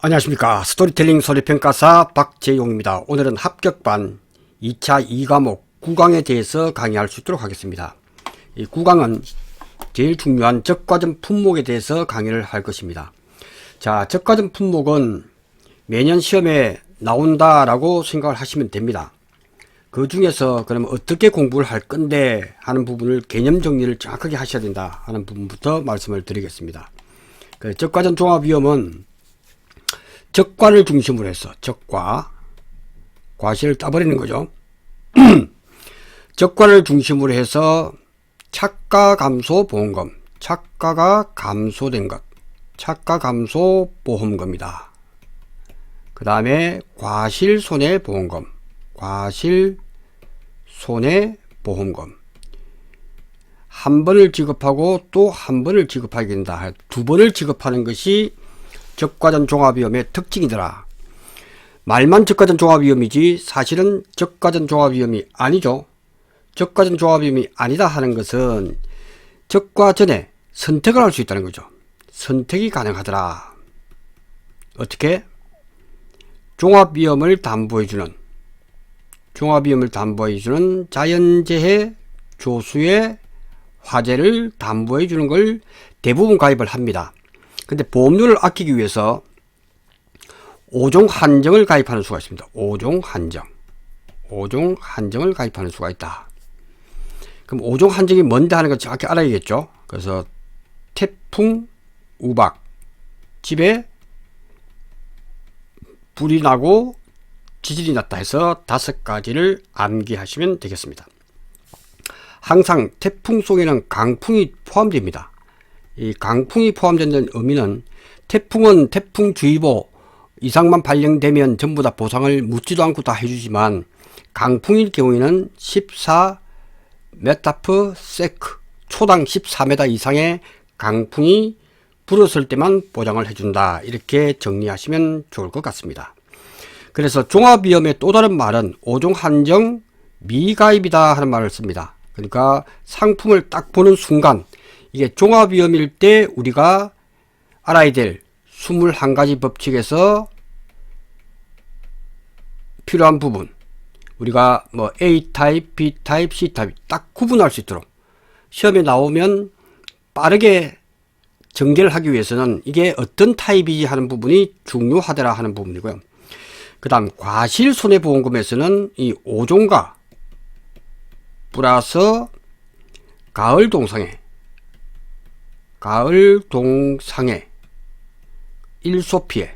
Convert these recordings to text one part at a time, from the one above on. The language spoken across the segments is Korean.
안녕하십니까. 스토리텔링 소리평가사 박재용입니다. 오늘은 합격반 2차 2과목 구강에 대해서 강의할 수 있도록 하겠습니다. 이 구강은 제일 중요한 적과점 품목에 대해서 강의를 할 것입니다. 자, 적과점 품목은 매년 시험에 나온다라고 생각을 하시면 됩니다. 그 중에서 그러면 어떻게 공부를 할 건데 하는 부분을 개념 정리를 정확하게 하셔야 된다 하는 부분부터 말씀을 드리겠습니다. 그 적과점 종합위험은 적과를 중심으로 해서 적과 과실을 따버리는 거죠. 적과를 중심으로 해서 착가 감소 보험금, 착가가 감소된 것, 착가 감소 보험금이다. 그 다음에 과실 손해 보험금, 과실 손해 보험금. 한 번을 지급하고 또 한 번을 지급하게 된다. 두 번을 지급하는 것이 적과점 종합위험의 특징이더라. 말만 적과점 종합위험이지 사실은 적과점 종합위험이 아니죠. 적과점 종합위험이 아니다 하는 것은 적과 전에 선택을 할 수 있다는 거죠. 선택이 가능하더라. 어떻게? 종합위험을 담보해주는 자연재해 조수의 화재를 담보해주는 걸 대부분 가입을 합니다. 근데 보험료를 아끼기 위해서 5종 한정을 가입하는 수가 있습니다. 5종 한정을 가입하는 수가 있다. 그럼 5종 한정이 뭔데 하는 걸 정확히 알아야겠죠. 그래서 태풍, 우박, 집에 불이 나고 지진이 났다 해서 5가지를 암기하시면 되겠습니다. 항상 태풍 속에는 강풍이 포함됩니다. 이 강풍이 포함된다는 의미는 태풍은 태풍주의보 이상만 발령되면 전부 다 보상을 묻지도 않고 다 해주지만 강풍일 경우에는 14메타프세크 초당 14m 이상의 강풍이 불었을 때만 보장을 해준다. 이렇게 정리하시면 좋을 것 같습니다. 그래서 종합위험의 또 다른 말은 5종 한정 미가입이다 하는 말을 씁니다. 그러니까 상품을 딱 보는 순간 이게 종합위험일 때 우리가 알아야 될 21가지 법칙에서 필요한 부분, 우리가 뭐 A타입, B타입, C타입 딱 구분할 수 있도록 시험에 나오면 빠르게 전개를 하기 위해서는 이게 어떤 타입이지 하는 부분이 중요하더라 하는 부분이고요. 그 다음 과실손해보험금에서는 이 5종가 플러스 가을 동상해 일소피해를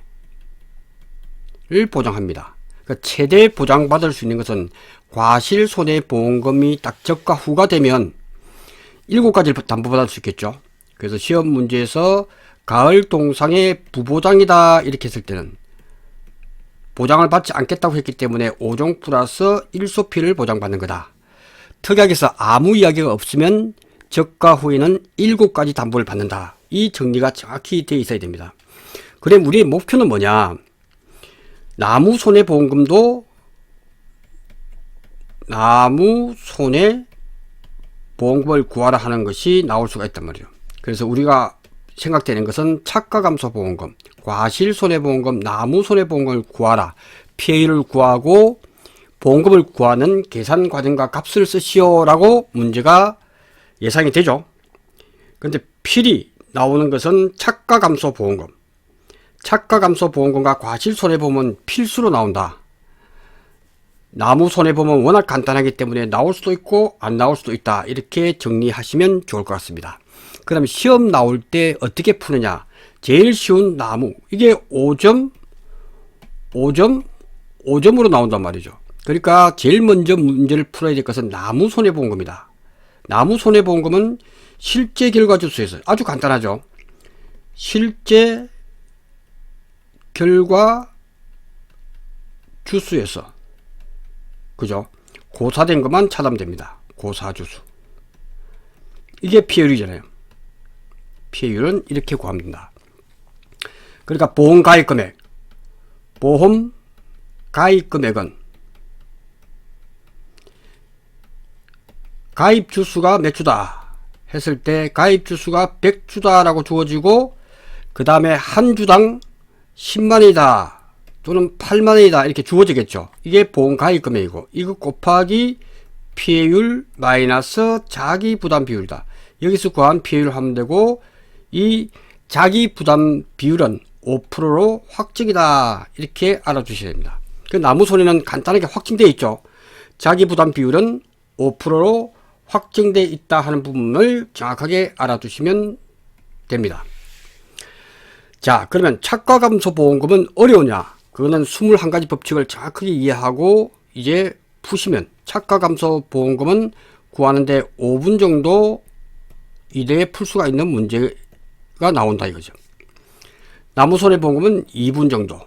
보장합니다. 그러니까 최대 보장받을 수 있는 것은 과실손해보험금이 딱 적과 후가 되면 7가지를 담보받을 수 있겠죠. 그래서 시험 문제에서 가을 동상해 부보장이다 이렇게 했을 때는 보장을 받지 않겠다고 했기 때문에 5종 플러스 일소피를 보장받는 거다. 특약에서 아무 이야기가 없으면 적과 후에는 7가지 담보를 받는다. 이 정리가 정확히 되어 있어야 됩니다. 그럼 우리의 목표는 뭐냐? 나무 손해보험금도 나무 손해보험금을 구하라 하는 것이 나올 수가 있단 말이에요. 그래서 우리가 생각되는 것은 착가감소보험금, 과실손해보험금, 나무손해보험금을 구하라. 피해율을 구하고 보험금을 구하는 계산 과정과 값을 쓰시오 라고 문제가 예상이 되죠. 그런데 필히 나오는 것은 착가감소보험금, 착가감소보험금과 과실손해보험은 필수로 나온다. 나무손해보험은 워낙 간단하기 때문에 나올 수도 있고 안 나올 수도 있다. 이렇게 정리하시면 좋을 것 같습니다. 그럼 시험 나올 때 어떻게 푸느냐? 제일 쉬운 나무, 이게 5점으로 나온단 말이죠. 그러니까 제일 먼저 문제를 풀어야 될 것은 나무손해보험금이다. 나무손해보험금은 실제 결과주수에서 아주 간단하죠. 실제 결과주수에서 그죠? 고사된 것만 찾으면 됩니다. 고사주수. 이게 피해율이잖아요. 피해율은 이렇게 구합니다. 그러니까 보험가입금액, 보험가입금액은 가입주수가 몇 주다 했을 때 가입주수가 100주다 라고 주어지고 그 다음에 한 주당 10만원이다 또는 8만원이다 이렇게 주어지겠죠. 이게 보험 가입 금액이고, 이거 곱하기 피해율 마이너스 자기 부담 비율이다. 여기서 구한 피해율 하면 되고, 이 자기 부담 비율은 5%로 확정이다 이렇게 알아두셔야 됩니다. 그 나무손해는 간단하게 확정되어 있죠. 자기 부담 비율은 5%로 확정되어 있다 하는 부분을 정확하게 알아두시면 됩니다. 자, 그러면 착과감소보험금은 어려우냐? 그거는 21가지 법칙을 정확하게 이해하고 이제 푸시면 착과감소보험금은 구하는데 5분 정도 이내에 풀 수가 있는 문제가 나온다 이거죠. 나무손해보험금은 2분 정도.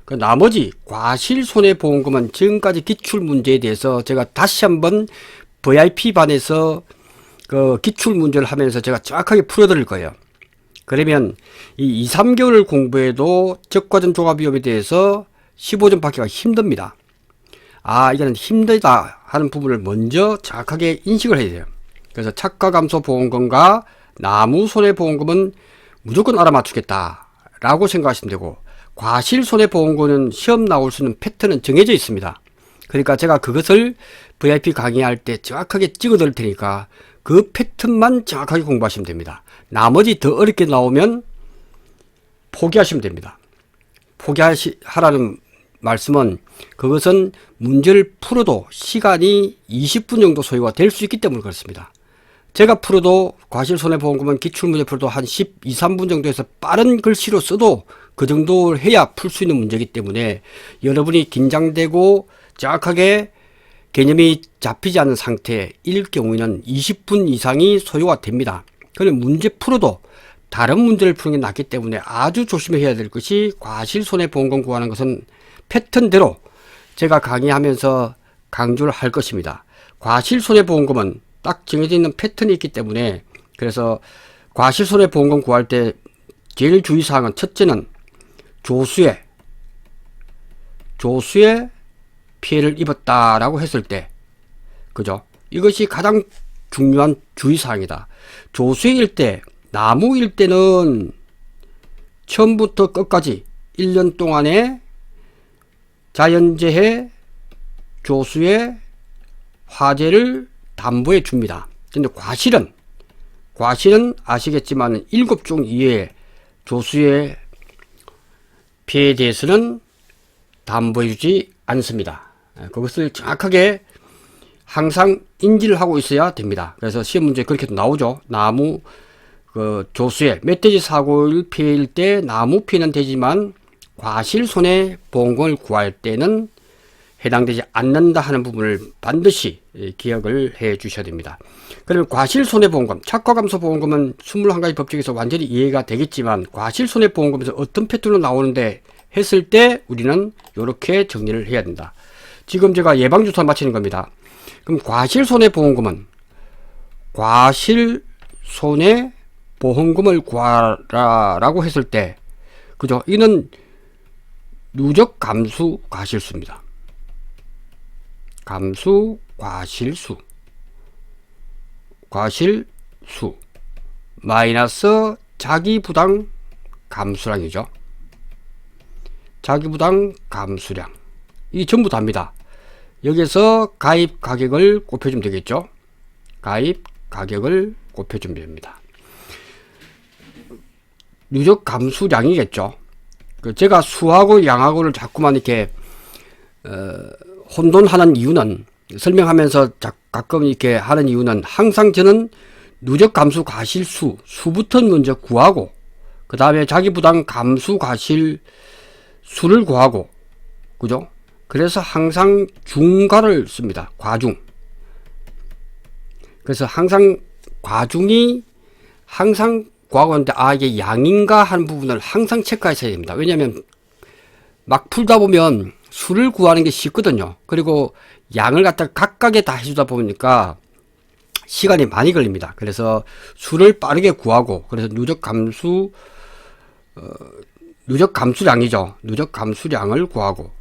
그 나머지 과실손해보험금은 지금까지 기출문제에 대해서 제가 다시 한번 VIP반에서 그 기출문제를 하면서 제가 정확하게 풀어드릴 거예요. 그러면 이 2, 3개월을 공부해도 적과점 종합위험에 대해서 15점 받기가 힘듭니다. 아, 이거는 힘들다 하는 부분을 먼저 정확하게 인식을 해야 돼요. 그래서 착과감소보험금과 나무손해보험금은 무조건 알아맞추겠다 라고 생각하시면 되고, 과실손해보험금은 시험 나올 수 있는 패턴은 정해져 있습니다. 그러니까 제가 그것을 VIP 강의할 때 정확하게 찍어 드릴 테니까 그 패턴만 정확하게 공부하시면 됩니다. 나머지 더 어렵게 나오면 포기하시면 됩니다. 포기하라는 말씀은 그것은 문제를 풀어도 시간이 20분 정도 소요가 될 수 있기 때문에 그렇습니다. 제가 풀어도 과실손해보험금은 기출문제 풀어도 한 12, 3분 정도에서 빠른 글씨로 써도 그 정도 해야 풀 수 있는 문제이기 때문에 여러분이 긴장되고 정확하게 개념이 잡히지 않은 상태일 경우에는 20분 이상이 소요가 됩니다. 그럼 문제 풀어도 다른 문제를 푸는 게 낫기 때문에 아주 조심해야 될 것이, 과실손해보험금 구하는 것은 패턴대로 제가 강의하면서 강조를 할 것입니다. 과실손해보험금은 딱 정해져 있는 패턴이 있기 때문에, 그래서 과실손해보험금 구할 때 제일 주의사항은 첫째는 조수의 피해를 입었다라고 했을 때, 그죠? 이것이 가장 중요한 주의사항이다. 조수일 때, 나무일 때는 처음부터 끝까지 1년 동안에 자연재해 조수의 화재를 담보해 줍니다. 근데 과실은 아시겠지만 7종 이외에 조수의 피해에 대해서는 담보해 주지 않습니다. 그것을 정확하게 항상 인지를 하고 있어야 됩니다. 그래서 시험 문제 그렇게도 나오죠. 나무 조수의 멧돼지 사고를 피해일 때 나무 피해는 되지만 과실손해보험금을 구할 때는 해당되지 않는다 하는 부분을 반드시 기억을 해 주셔야 됩니다. 그러면 과실손해보험금, 착과감소보험금은 21가지 법칙에서 완전히 이해가 되겠지만, 과실손해보험금에서 어떤 패턴으로 나오는데 했을 때 우리는 이렇게 정리를 해야 된다. 지금 제가 예방주사 마치는 겁니다. 그럼 과실손해보험금은 과실손해보험금을 구하라 라고 했을 때, 그죠? 이는 누적 감수 과실수입니다. 감수 과실수 마이너스 자기부담 감수량이죠. 자기부담 감수량, 이 전부 다입니다. 여기서 가입 가격을 곱해주면 되겠죠. 가입 가격을 곱해주면 됩니다. 누적 감수량이겠죠. 제가 수하고 양하고를 자꾸만 이렇게 혼돈하는 이유는, 설명하면서 가끔 이렇게 하는 이유는, 항상 저는 누적 감수 과실수, 수부터 먼저 구하고 그 다음에 자기부담 감수 과실 수를 구하고, 그죠? 그래서 항상 중과를 씁니다. 과중. 그래서 항상 과중이 항상 구하고는데, 이게 양인가 하는 부분을 항상 체크하셔야 됩니다. 왜냐하면 막 풀다 보면 수를 구하는 게 쉽거든요. 그리고 양을 갖다가 각각에 다 해주다 보니까 시간이 많이 걸립니다. 그래서 수를 빠르게 구하고, 그래서 누적 감수량이죠. 누적 감수량을 구하고,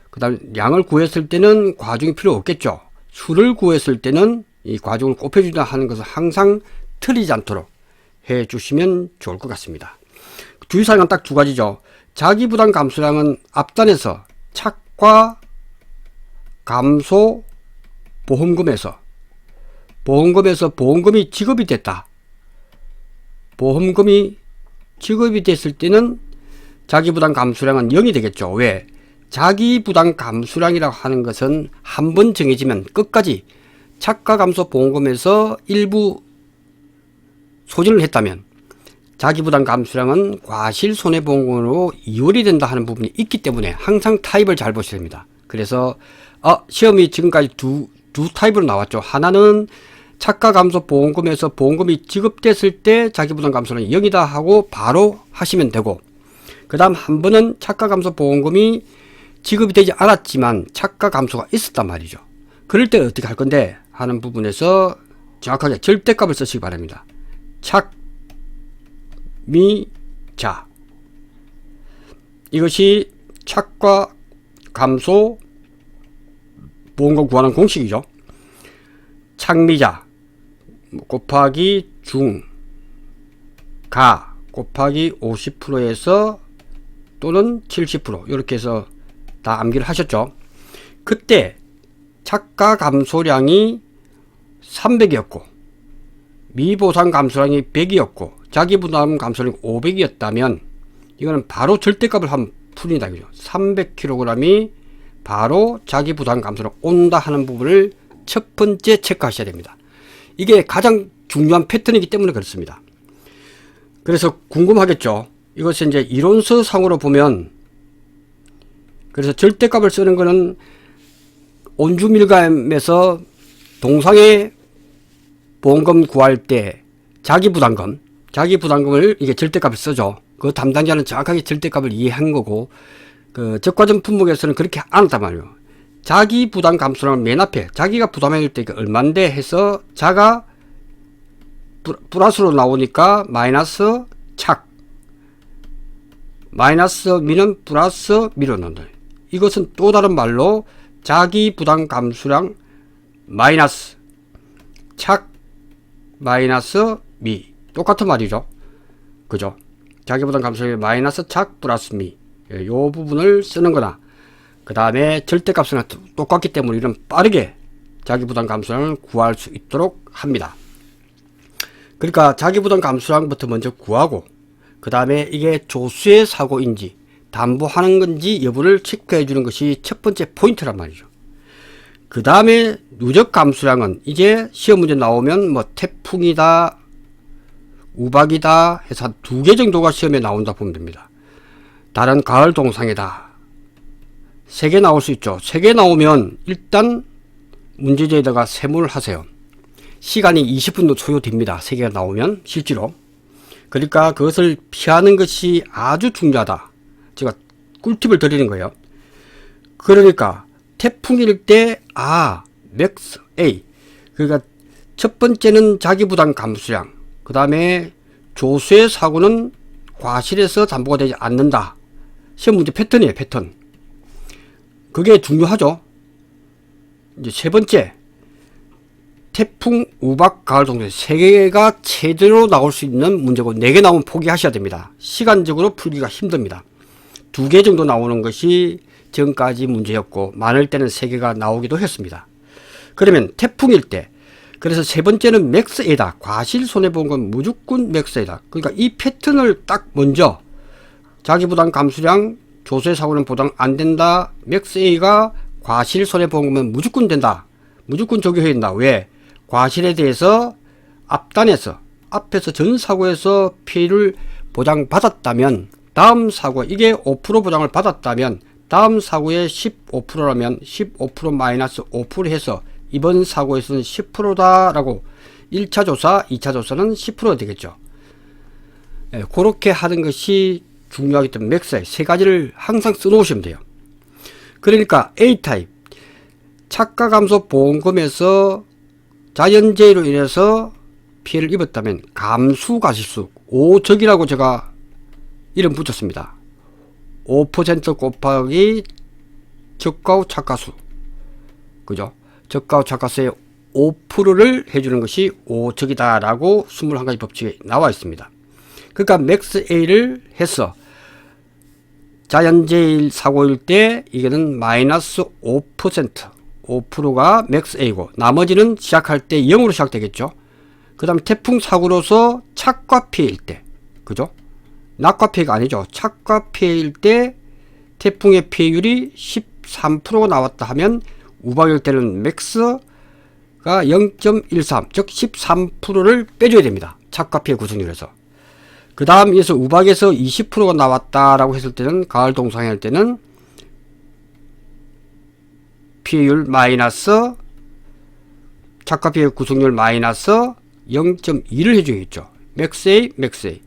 그 다음 양을 구했을 때는 과중이 필요 없겠죠. 수를 구했을 때는 이 과중을 곱해주다 하는 것을 항상 틀리지 않도록 해 주시면 좋을 것 같습니다. 주의사항은 딱 두 가지죠. 자기부담 감소량은 앞단에서 착과 감소 보험금에서 보험금이 지급이 됐다. 보험금이 지급이 됐을 때는 자기부담 감소량은 0이 되겠죠. 왜? 자기부담 감소량이라고 하는 것은 한 번 정해지면 끝까지 착가 감소 보험금에서 일부 소진을 했다면 자기부담 감소량은 과실손해보험금으로 이월이 된다 하는 부분이 있기 때문에 항상 타입을 잘 보셔야 됩니다. 그래서 시험이 지금까지 두 타입으로 나왔죠. 하나는 착가 감소 보험금에서 보험금이 지급됐을 때 자기부담 감소는 0이다 하고 바로 하시면 되고, 그 다음 한 번은 착가 감소 보험금이 지급이 되지 않았지만 착가 감소가 있었단 말이죠. 그럴 때 어떻게 할 건데 하는 부분에서 정확하게 절대값을 쓰시기 바랍니다. 착미자, 이것이 착과 감소 보험금 구하는 공식이죠. 착미자 곱하기 중가 곱하기 50%에서 또는 70% 이렇게 해서 다 암기를 하셨죠. 그때 착가 감소량이 300이었고 미보상 감소량이 100이었고 자기부담 감소량이 500이었다면 이거는 바로 절대값을 한번 풀린다 이거죠. 300kg이 바로 자기부담 감소량 온다 하는 부분을 첫 번째 체크하셔야 됩니다. 이게 가장 중요한 패턴이기 때문에 그렇습니다. 그래서 궁금하겠죠. 이것은 이제 이론서 상으로 보면, 그래서 절대값을 쓰는 거는 온주밀감에서 동상의 보험금 구할 때 자기부담금을 이게 절대값을 쓰죠. 그 담당자는 정확하게 절대값을 이해한 거고, 그 적과점 품목에서는 그렇게 안 한단 말이에요. 자기부담 감소량을 맨 앞에 자기가 부담해야 될 때 얼만데 해서 자가 플러스로 나오니까 마이너스 착, 마이너스 미는 플러스 미로 넣는다. 이것은 또 다른 말로 자기부담 감소량 마이너스 착 마이너스 미, 똑같은 말이죠. 그죠? 자기부담 감소량이 마이너스 착 플러스 미, 요 부분을 쓰는 거나, 그 다음에 절대값은 똑같기 때문에 이런 빠르게 자기부담 감소량을 구할 수 있도록 합니다. 그러니까 자기부담 감소량부터 먼저 구하고, 그 다음에 이게 조수의 사고인지 담보하는 건지 여부를 체크해 주는 것이 첫 번째 포인트란 말이죠. 그 다음에 누적 감소량은 이제 시험 문제 나오면 뭐 태풍이다, 우박이다 해서 한 2개 정도가 시험에 나온다 보면 됩니다. 다른 가을 동상이다, 3개 나올 수 있죠. 3개 나오면 일단 문제지에다가 세모를 하세요. 시간이 20분도 소요됩니다. 3개가 나오면 실제로. 그러니까 그것을 피하는 것이 아주 중요하다. 제가 꿀팁을 드리는 거예요. 그러니까 태풍일 때 맥스 A, 그러니까 첫 번째는 자기부담 감소량, 그 다음에 조수의 사고는 과실에서 담보가 되지 않는다. 시험 문제 패턴이에요. 패턴. 그게 중요하죠. 이제 세 번째, 태풍, 우박, 가을 동상 3개가 제대로 나올 수 있는 문제고 4개 나오면 포기하셔야 됩니다. 시간적으로 풀기가 힘듭니다. 2개 정도 나오는 것이 지금까지 문제였고 많을 때는 3개가 나오기도 했습니다. 그러면 태풍일 때, 그래서 세 번째는 맥스 A다. 과실손해보험금 무조건 맥스 A다. 그러니까 이 패턴을 딱 먼저 자기부담 감소량, 조수의 사고는 보장 안 된다. 맥스 A가 과실손해보험금은 무조건 된다. 무조건 적용해야 된다. 왜? 과실에 대해서 앞에서 전 사고에서 피해를 보장받았다면 다음 사고, 이게 5% 보장을 받았다면 다음 사고에 15%라면 15% 마이너스 5% 해서 이번 사고에서는 10%다 라고 1차 조사, 2차 조사는 10% 되겠죠. 그렇게 하는 것이 중요하기 때문에 맥스에 3가지를 항상 써놓으시면 돼요. 그러니까 A타입, 착가 감소 보험금에서 자연재해로 인해서 피해를 입었다면 감수과실수 5적이라고 제가 이름 붙였습니다. 5% 곱하기 적가후 착가수, 그죠? 적가후 착가수의 5%를 해주는 것이 5적이다 라고 21가지 법칙에 나와 있습니다. 그러니까 맥스 A를 해서 자연재해 사고일 때 이거는 마이너스 5%가 맥스 A고 나머지는 시작할 때 0으로 시작되겠죠. 그 다음 태풍 사고로서 착과 피해일 때, 그죠? 낙과 피해가 아니죠. 착과 피해일 때 태풍의 피해율이 13%가 나왔다 하면 우박일 때는 맥스가 0.13, 즉 13%를 빼줘야 됩니다. 착과 피해 구성률에서. 그 다음 여기서 우박에서 20%가 나왔다라고 했을 때는 가을 동상회 할 때는 피해율 마이너스 착과 피해 구성률 마이너스 0.2를 해줘야겠죠. 맥스 A, 맥스 A.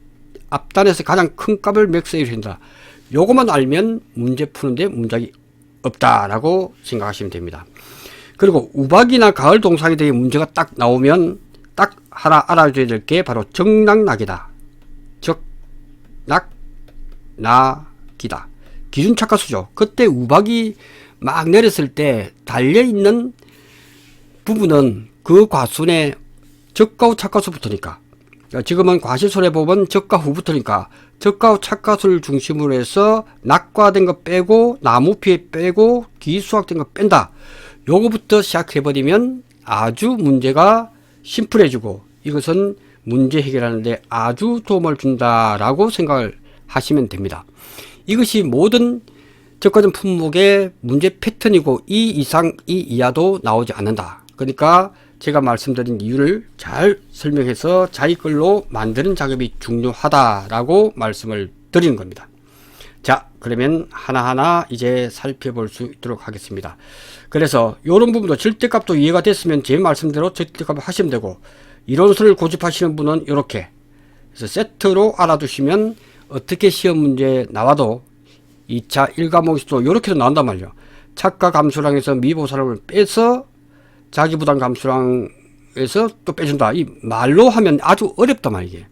앞단에서 가장 큰 값을 맥스 A로 한다. 요것만 알면 문제 푸는데 문제가 없다라고 생각하시면 됩니다. 그리고 우박이나 가을 동상에 대해 문제가 딱 나오면 딱 하나 알아줘야 될 게 바로 적락낙이다. 적락낙이다. 기준 착가수죠. 그때 우박이 막 내렸을 때 달려있는 부분은 그 과순에 적가 후 착가수부터니까, 지금은 과실손해보험은 적가 후부터니까 적가 후 착가수를 중심으로 해서 낙과된 거 빼고 나무 피해 빼고 기수확된 거 뺀다. 요거부터 시작해버리면 아주 문제가 심플해지고 이것은 문제 해결하는데 아주 도움을 준다라고 생각을 하시면 됩니다. 이것이 모든 적과점 품목의 문제 패턴이고 이 이상 이 이하도 나오지 않는다. 그러니까 제가 말씀드린 이유를 잘 설명해서 자기 걸로 만드는 작업이 중요하다라고 말씀을 드리는 겁니다. 자, 그러면 하나하나 이제 살펴볼 수 있도록 하겠습니다. 그래서 이런 부분도 절대값도 이해가 됐으면 제 말씀대로 절대값을 하시면 되고, 이론서를 고집하시는 분은 이렇게 그래서 세트로 알아두시면 어떻게 시험 문제 나와도 2차 1과목에서도 이렇게도 나온단 말이에요. 착가 감수량에서 미보사람을 빼서 자기부담 감수량에서 또 빼준다. 이 말로 하면 아주 어렵단 말이에요.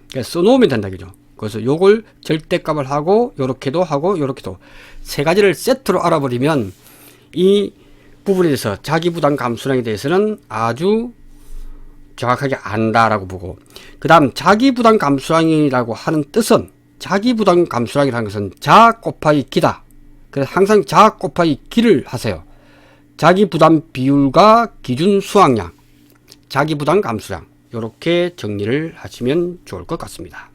그러니까 써놓으면 된다, 그죠? 그래서 요걸 절대값을 하고 요렇게도 하고 요렇게도 세 가지를 세트로 알아버리면 이 부분에 대해서 자기부담 감수량에 대해서는 아주 정확하게 안다라고 보고, 그 다음 자기부담 감수량이라고 하는 뜻은, 자기부담 감수량이라는 것은 자 곱하기 기다. 그래서 항상 자 곱하기 기를 하세요. 자기부담 비율과 기준 수확량, 자기부담 감수량, 이렇게 정리를 하시면 좋을 것 같습니다.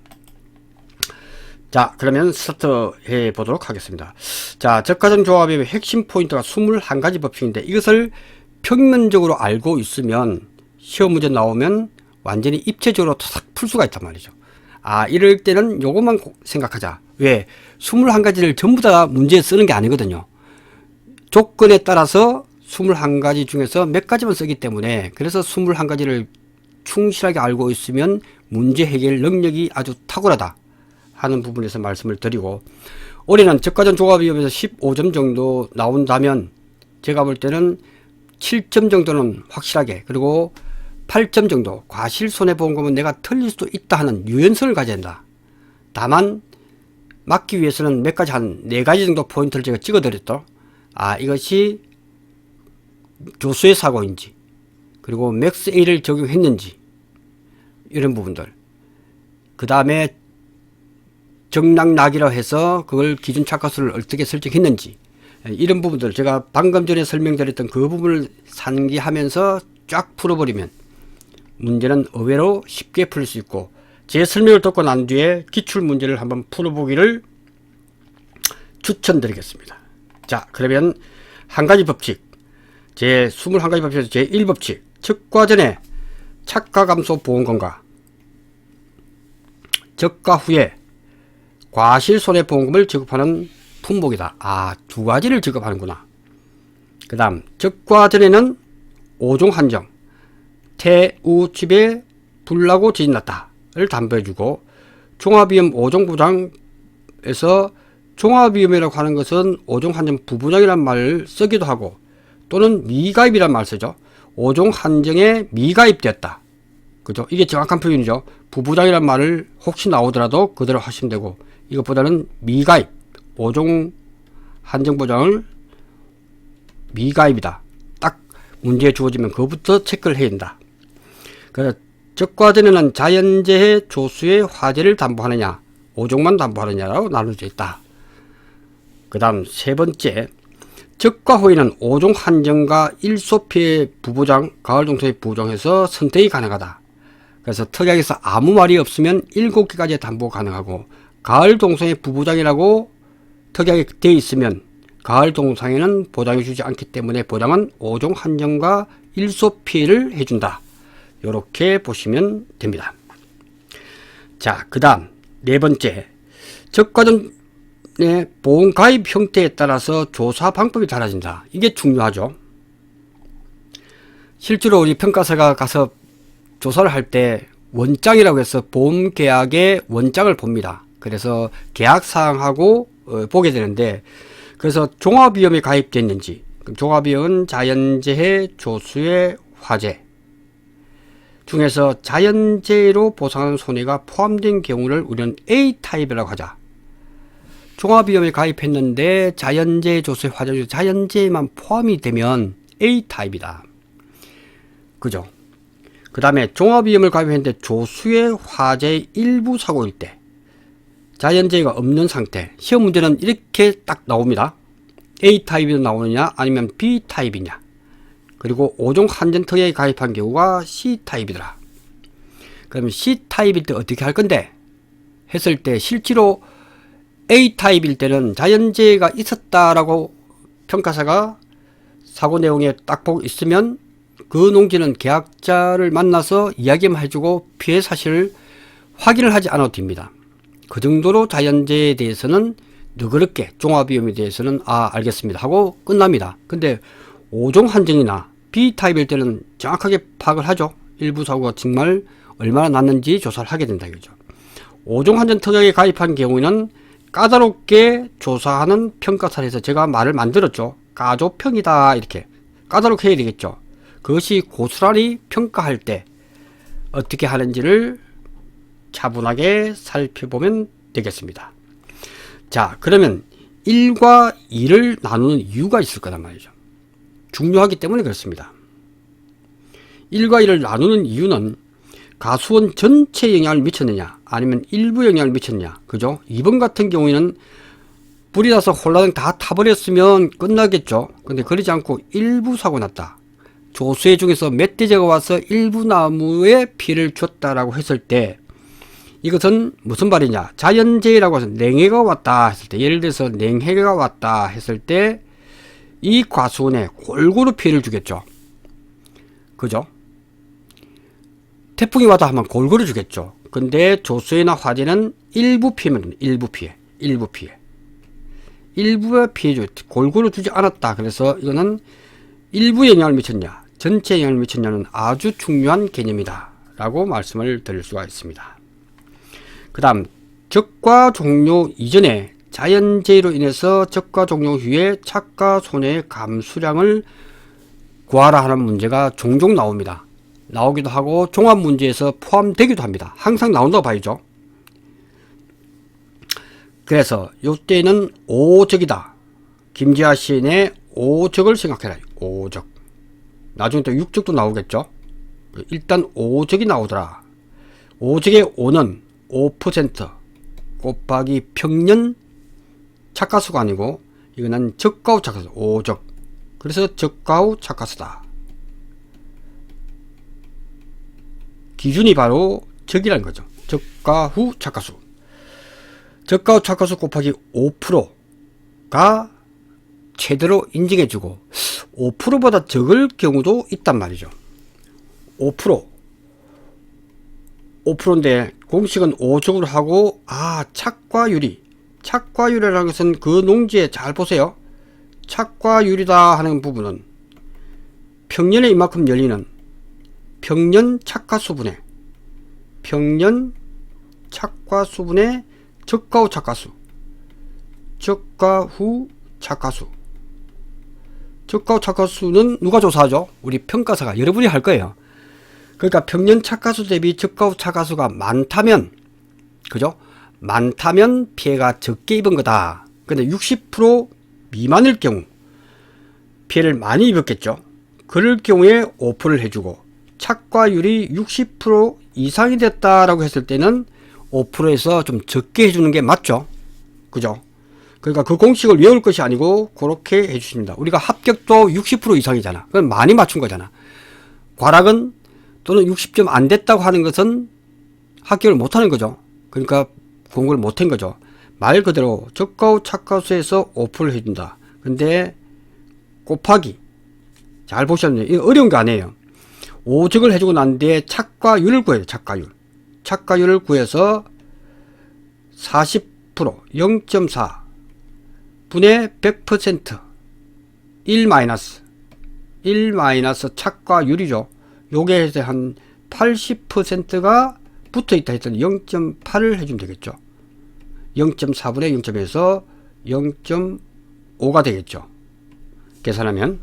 자, 그러면 스타트 해 보도록 하겠습니다. 자, 적가점 조합의 핵심 포인트가 21가지 법칙인데 이것을 평면적으로 알고 있으면 시험 문제 나오면 완전히 입체적으로 탁 풀 수가 있단 말이죠. 아, 이럴 때는 요것만 생각하자. 왜? 21가지를 전부 다 문제에 쓰는 게 아니거든요. 조건에 따라서 21가지 중에서 몇 가지만 쓰기 때문에, 그래서 21가지를 충실하게 알고 있으면 문제 해결 능력이 아주 탁월하다 하는 부분에서 말씀을 드리고, 올해는 적가전 조합위험에서 15점 정도 나온다면 제가 볼 때는 7점 정도는 확실하게, 그리고 8점 정도 과실손해보험금은 내가 틀릴 수도 있다 하는 유연성을 가져야 된다. 다만 막기 위해서는 몇 가지, 한 4가지 정도 포인트를 제가 찍어 드렸죠. 아, 이것이 교수의 사고인지, 그리고 맥스 A를 적용했는지, 이런 부분들. 그 다음에 적락낙이라고 해서 그걸 기준 착가수를 어떻게 설정했는지, 이런 부분들 제가 방금 전에 설명드렸던 그 부분을 상기하면서 쫙 풀어버리면 문제는 의외로 쉽게 풀 수 있고, 제 설명을 듣고 난 뒤에 기출문제를 한번 풀어보기를 추천드리겠습니다. 자, 그러면 한 가지 법칙, 제 21가지 법칙에서 제 1법칙, 적과 전에 착가 감소 보험금과 적가 후에 과실손해보험금을 지급하는 품목이다. 아, 2가지를 지급하는구나. 그 다음 적과 전에는 5종 한정, 태우집에 불나고 지진났다를 담보해주고, 종합위험 5종 보장에서 종합위험이라고 하는 것은 5종 한정 부부장이라는 말을 쓰기도 하고, 또는 미가입이라는 말을 쓰죠. 5종 한정에 미가입되었다. 그죠? 이게 정확한 표현이죠. 부부장이라는 말을 혹시 나오더라도 그대로 하시면 되고, 이것보다는 미가입, 5종 한정보장을 미가입이다. 딱 문제에 주어지면 그것부터 체크를 해야 된다. 그 적과전에는 자연재해 조수의 화재를 담보하느냐, 5종만 담보하느냐라고 나눠져 있다. 그 다음 세 번째, 적과 호의는 5종 한정과 일소피해 부보장, 가을동성의 부보장에서 선택이 가능하다. 그래서 특약에서 아무 말이 없으면 7개까지 담보 가능하고, 가을동성의 부보장이라고 특약이 되어 있으면 가을동성에는 보장해 주지 않기 때문에 보장은 5종 한정과 일소피해를 해준다. 이렇게 보시면 됩니다. 자, 그 다음 네 번째, 적과전의 보험가입 형태에 따라서 조사 방법이 달라진다. 이게 중요하죠. 실제로 우리 평가사가 가서 조사를 할 때 원장이라고 해서 보험계약의 원장을 봅니다. 그래서 계약사항하고 보게 되는데, 그래서 종합위험에 가입되어 있는지, 종합위험은 자연재해, 조수의 화재 중에서 자연재해로 보상하는 손해가 포함된 경우를 우리는 A타입이라고 하자. 종합위험에 가입했는데 자연재해, 조수의 화재 중 자연재해만 포함이 되면 A타입이다. 그죠? 그 다음에 종합위험을 가입했는데 조수의 화재 일부 사고일 때, 자연재해가 없는 상태, 시험 문제는 이렇게 딱 나옵니다. A타입이 나오느냐 아니면 B타입이냐. 그리고 5종 한전 특약에 가입한 경우가 C타입이더라. 그러면 C타입일 때 어떻게 할 건데? 했을 때 실제로 A타입일 때는 자연재해가 있었다라고 평가사가 사고 내용에 딱 보고 있으면 그 농지는 계약자를 만나서 이야기만 해주고 피해 사실을 확인을 하지 않아도 됩니다. 그 정도로 자연재해에 대해서는 너그럽게, 종합위험에 대해서는 알겠습니다 하고 끝납니다. 근데 5종 한정이나 B타입일 때는 정확하게 파악을 하죠. 일부 사고가 정말 얼마나 났는지 조사를 하게 된다 이거죠. 5종 한정 특약에 가입한 경우에는 까다롭게 조사하는 평가사에서 제가 말을 만들었죠. 까조평이다, 이렇게 까다롭게 해야 되겠죠. 그것이 고스란히 평가할 때 어떻게 하는지를 차분하게 살펴보면 되겠습니다. 자, 그러면 1과 2를 나누는 이유가 있을 거란 말이죠. 중요하기 때문에 그렇습니다. 1과 2를 나누는 이유는 가수원 전체에 영향을 미쳤느냐 아니면 일부 영향을 미쳤느냐, 그죠? 2번 같은 경우에는 불이 나서 홀라당 다 타버렸으면 끝나겠죠. 근데 그러지 않고 일부 사고 났다, 조수해 중에서 몇 대제가 와서 일부 나무에 피해를 줬다라고 했을 때, 이것은 무슨 말이냐, 자연재해라고 해서 냉해가 왔다 했을 때, 예를 들어서 냉해가 왔다 했을 때 이 과수원에 골고루 피해를 주겠죠. 그죠? 태풍이 와도 하면 골고루 주겠죠. 근데 조수해나 화재는 일부 피해면 일부 피해, 일부의 피해 골고루 주지 않았다. 그래서 이거는 일부 영향을 미쳤냐 전체 영향을 미쳤냐는 아주 중요한 개념이다 라고 말씀을 드릴 수가 있습니다. 그 다음, 적과 종료 이전에 자연재해로 인해서 적과 종료 후에 착과 손해의 감수량을 구하라 하는 문제가 종종 나옵니다. 나오기도 하고 종합문제에서 포함되기도 합니다. 항상 나온다고 봐야죠. 그래서 이때는 5적이다. 김지아 시인의 5적을 생각해라. 5적. 나중에 또 6적도 나오겠죠. 일단 5적이 나오더라. 5적의 5는 5% 곱하기 평년 착가수가 아니고 이거는 적가후 착가수, 5적. 그래서 적가후 착가수다. 기준이 바로 적이라는 거죠. 적가후 착가수. 적가후 착가수 곱하기 5%가 최대로 인정해주고 5%보다 적을 경우도 있단 말이죠. 5%인데 공식은 5적으로 하고, 착과율이라는 것은 그 농지에 잘 보세요. 착과율이다 하는 부분은 평년에 이만큼 열리는 평년 착과수분의 적가후 착과수, 적가후 착과수는 누가 조사하죠? 우리 평가사가, 여러분이 할 거예요. 그러니까 평년 착과수 대비 적가후 착과수가 많다면, 그죠? 많다면 피해가 적게 입은 거다. 근데 60% 미만일 경우 피해를 많이 입었겠죠. 그럴 경우에 5%를 해주고, 착과율이 60% 이상이 됐다라고 했을 때는 5%에서 좀 적게 해주는 게 맞죠. 그죠? 그러니까 그 공식을 외울 것이 아니고 그렇게 해주십니다. 우리가 합격도 60% 이상이잖아. 그건 많이 맞춘 거잖아. 과락은 또는 60점 안 됐다고 하는 것은 합격을 못하는 거죠. 그러니까 공부를 못한 거죠. 말 그대로 적가후 착가수에서 5%를 해준다. 근데 곱하기 잘 보셨네요. 이거 어려운 게 아니에요. 5적을 해주고 난 뒤에 착과율을 구해요. 착과율을 구해서 40% 0.4 분의 100% 1 마이너스 착과율이죠. 요게 해서 한 80%가 붙어 있다 했더니 0.8을 해주면 되겠죠. 0.4분의 0.에서 0.5가 되겠죠. 계산하면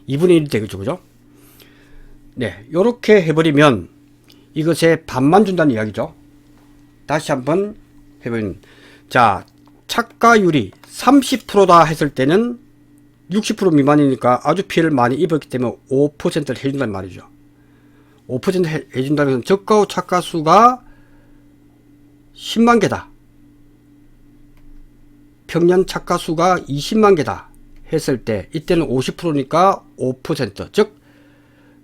2분의 1이 되겠죠. 그죠? 네, 요렇게 해버리면 이것에 반만 준다는 이야기죠. 다시 한번 해보면, 자, 착과율이 30%다 했을 때는 60% 미만이니까 아주 피해를 많이 입었기 때문에 5%를 해준단 말이죠. 5% 해준다는 것은 적가후 착가수가 10만 개다. 평년 착가수가 20만 개다 했을 때 이때는 50%니까 5%, 즉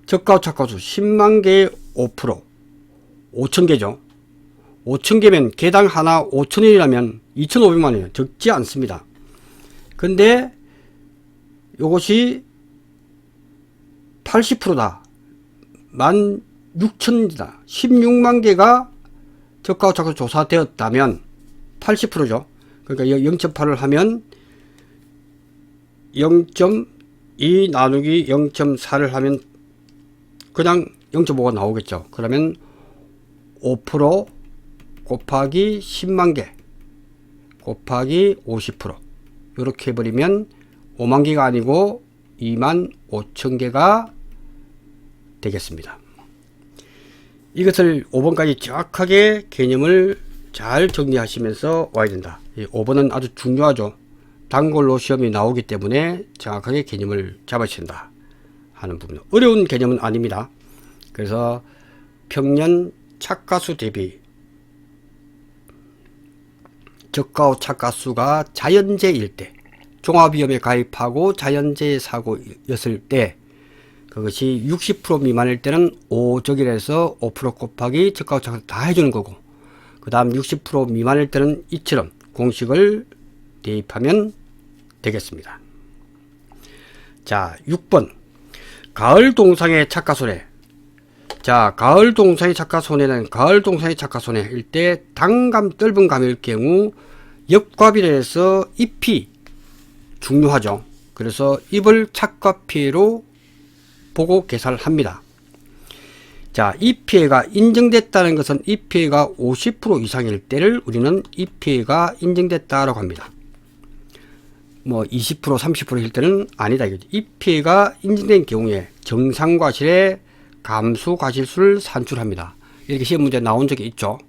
적가후 착가수 10만 개의 5%, 5천 개죠. 5천 개면 개당 하나 5천원이라면 2,500만 원이에요. 적지 않습니다. 근데 요것이 80%다. 16,000이다. 16만 개가 적가후 착가수 조사되었다면 80%죠. 그러니까 0.8을 하면 0.2 나누기 0.4를 하면 그냥 0.5가 나오겠죠. 그러면 5% 곱하기 10만 개 곱하기 50% 이렇게 해버리면 5만 개가 아니고 2만 5천 개가 되겠습니다. 이것을 5번까지 정확하게 개념을 잘 정리하시면서 와야 된다. 5번은 아주 중요하죠. 단골로 시험이 나오기 때문에 정확하게 개념을 잡아야 된다 하는 부분. 어려운 개념은 아닙니다. 그래서 평년 착가수 대비 적가후 착가수가 자연재일 때, 종합위험에 가입하고 자연재해 사고였을 때, 그것이 60% 미만일 때는 5적이라서 5% 곱하기 적가후 착가수 다 해주는 거고, 그 다음 60% 미만일 때는 이처럼 공식을 대입하면 되겠습니다. 자, 6번. 가을 동상의 착가손해. 자, 가을 동상의 착가손해는 가을 동상의 착가손해일 때 단감, 떫은 감일 경우 역과비례해서 잎이 중요하죠. 그래서 잎을 착과피해로 보고 계산을 합니다. 자, 이 피해가 인정됐다는 것은 이 피해가 50% 이상일 때를 우리는 이 피해가 인정됐다라고 합니다. 뭐 20%, 30%일 때는 아니다 이거지. 이 피해가 인정된 경우에 정상과실의 감수과실수를 산출합니다. 이렇게 시험 문제 나온 적이 있죠.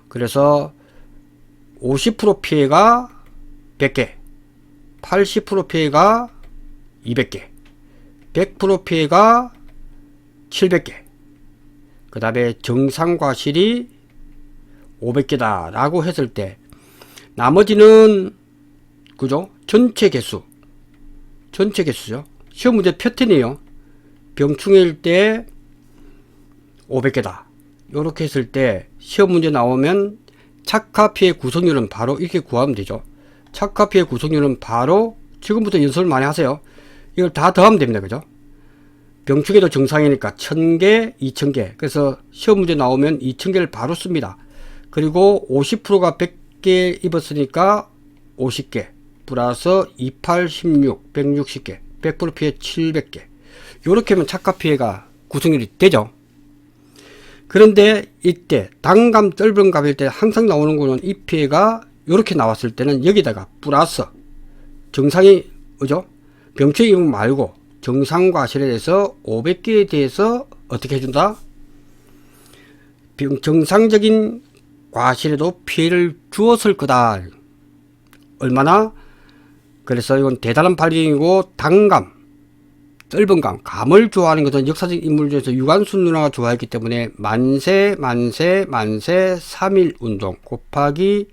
그래서 50% 피해가 100개, 80% 피해가 200개, 100% 피해가 700개, 그 다음에 정상과실이 500개다 라고 했을 때 나머지는 그죠? 전체 개수죠. 시험 문제 패턴이에요. 병충해일 때 500개다 요렇게 했을 때 시험 문제 나오면 착화피해 구성률은 바로 이렇게 구하면 되죠. 착화피해 구성률은 바로 지금부터 연습을 많이 하세요. 이걸 다 더하면 됩니다. 그죠? 병충해도 정상이니까 1000개, 2000개. 그래서 시험 문제 나오면 2000개를 바로 씁니다. 그리고 50%가 100개 입었으니까 50개. 플러스 28, 16, 160개. 100% 피해 700개. 요렇게 하면 착각피해가 구성률이 되죠. 그런데 이때 단감, 떫은 감일 때 항상 나오는 거는 이 피해가 요렇게 나왔을 때는 여기다가 플러스 정상이 그죠? 병충해 말고 정상과실에 대해서 500개에 대해서 어떻게 해준다? 정상적인 과실에도 피해를 주었을 거다. 얼마나? 그래서 이건 대단한 발견이고 단감, 떫은 감을 좋아하는 것은 역사적 인물 중에서 유관순 누나가 좋아했기 때문에 만세 3일 운동 곱하기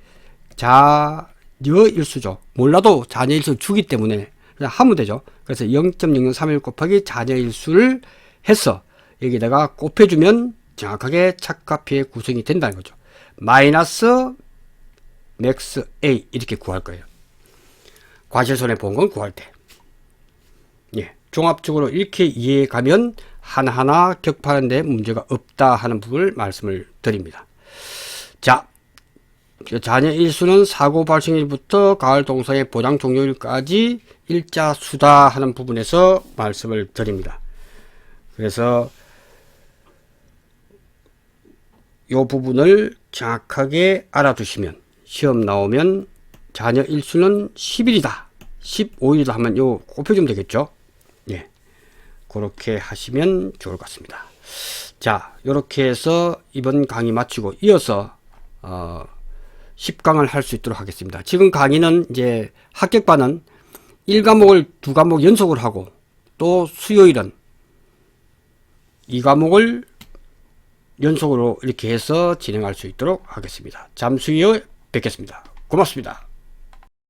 자녀일수죠. 몰라도 자녀일수 주기 때문에 그냥 하면 되죠. 그래서 0.003일 곱하기 자녀일수를 해서 여기다가 곱해주면 정확하게 착화표의 구성이 된다는 거죠. 마이너스 맥스 A 이렇게 구할 거예요. 과실손해보험금 구할 때. 예, 종합적으로 이렇게 이해해 가면 하나하나 격파하는 데 문제가 없다 하는 부분을 말씀을 드립니다. 자, 자녀 일수는 사고 발생일부터 가을 동사의 보장 종료일까지 일자 수다 하는 부분에서 말씀을 드립니다. 그래서 이 부분을 정확하게 알아두시면 시험 나오면 자녀 일수는 10일이다 15일이다 하면 요 곱해주면 되겠죠. 예, 그렇게 하시면 좋을 것 같습니다. 자, 이렇게 해서 이번 강의 마치고 이어서 10강을 할 수 있도록 하겠습니다. 지금 강의는 이제 합격반은 1과목을 2과목 연속으로 하고 또 수요일은 2과목을 연속으로 이렇게 해서 진행할 수 있도록 하겠습니다. 잠시 후에 뵙겠습니다. 고맙습니다.